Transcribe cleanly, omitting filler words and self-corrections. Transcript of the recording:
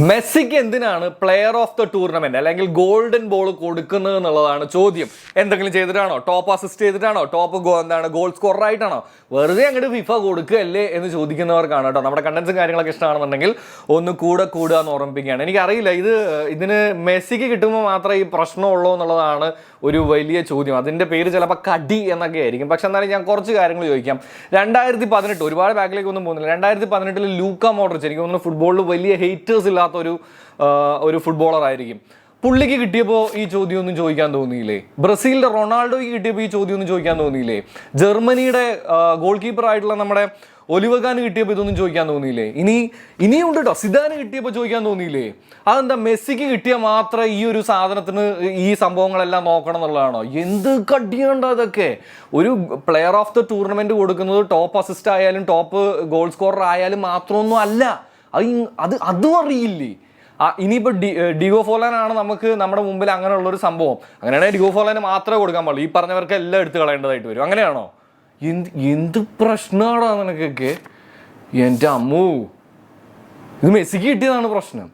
മെസ്സിക്ക് എന്തിനാണ് player of the tournament അല്ലെങ്കിൽ ഗോൾഡൻ ബോൾ കൊടുക്കുന്നത് എന്നുള്ളതാണ് ചോദ്യം. എന്തെങ്കിലും ചെയ്തിട്ടാണോ, ടോപ്പ് അസിസ്റ്റ് ചെയ്തിട്ടാണോ, ടോപ്പ് ഗോൾ സ്കോറർ ആയിട്ടാണോ, വെറുതെ അങ്ങോട്ട് ഫിഫ കൊടുക്കുകയല്ലേ എന്ന് ചോദിക്കുന്നവർക്കാണ് കേട്ടോ. നമ്മുടെ കണ്ടന്റ്സും കാര്യങ്ങളൊക്കെ ഇഷ്ടമാണെന്നുണ്ടെങ്കിൽ ഒന്ന് കൂടുക എന്ന് ഓർമ്മിപ്പിക്കുകയാണ്. എനിക്കറിയില്ല ഇതിന് മെസ്സിക്ക് കിട്ടുമ്പോൾ മാത്രമേ ഈ പ്രശ്നമുള്ളൂ എന്നുള്ളതാണ് ഒരു വലിയ ചോദ്യം. അതിൻ്റെ പേര് ചിലപ്പോൾ കടി എന്നൊക്കെ ആയിരിക്കും. പക്ഷെ എന്നാലും ഞാൻ കുറച്ച് കാര്യങ്ങൾ ചോദിക്കാം. 2018 ഒരുപാട് ബാക്കിലേക്ക് ഒന്നും പോകുന്നില്ല. 2018 ലൂക്ക മോഡ്രിച്ച് എനിക്ക് തോന്നുന്നു ഫുട്ബോളിൽ വലിയ ഹേറ്റേഴ്സ് ഇല്ലാത്ത ഒരു ഫുട്ബോളർ ആയിരിക്കും. പുള്ളിക്ക് കിട്ടിയപ്പോൾ ഈ ചോദ്യം ഒന്നും ചോദിക്കാൻ തോന്നിയില്ലേ? ബ്രസീലിന്റെ റൊണാൾഡോയ്ക്ക് കിട്ടിയപ്പോൾ ഈ ചോദ്യം ഒന്നും ചോദിക്കാൻ തോന്നിയില്ലേ? ജർമ്മനിയുടെ ഗോൾ കീപ്പർ ആയിട്ടുള്ള നമ്മുടെ ഒലിവഗാന് കിട്ടിയപ്പോൾ ഇതൊന്നും ചോദിക്കാൻ തോന്നിയില്ലേ? ഇനിയും ഉണ്ട് കേട്ടോ. സിദാന് കിട്ടിയപ്പോൾ ചോദിക്കാൻ തോന്നിയില്ലേ? അതെന്താ മെസ്സിക്ക് കിട്ടിയാൽ മാത്രമേ ഈ ഒരു സാധനത്തിന് ഈ സംഭവങ്ങളെല്ലാം നോക്കണം എന്നുള്ളതാണോ? എന്ത് കടിയുണ്ടോ അതൊക്കെ? ഒരു പ്ലെയർ ഓഫ് ദ ടൂർണമെന്റ് കൊടുക്കുന്നത് ടോപ്പ് അസിസ്റ്റ് ആയാലും ടോപ്പ് ഗോൾ സ്കോറർ ആയാലും മാത്രമൊന്നും അല്ല. അതും അറിയില്ലേ? ഇനിയിപ്പോൾ ഡിഗോ ഫോലാനാണ് നമുക്ക് നമ്മുടെ മുമ്പിൽ അങ്ങനെയുള്ളൊരു സംഭവം. അങ്ങനെയാണെങ്കിൽ ഡിഗോ ഫോലാന് മാത്രമേ കൊടുക്കാൻ പാടുള്ളൂ. ഈ പറഞ്ഞവർക്ക് എല്ലാം എടുത്ത് കളയേണ്ടതായിട്ട് വരും. അങ്ങനെയാണോ? എന്ത് പ്രശ്നമാണോ നിനക്കൊക്കെ? എൻ്റെ അമ്മൂ, ഇത് മെസ്സിക്ക് കിട്ടിയതാണ് പ്രശ്നം.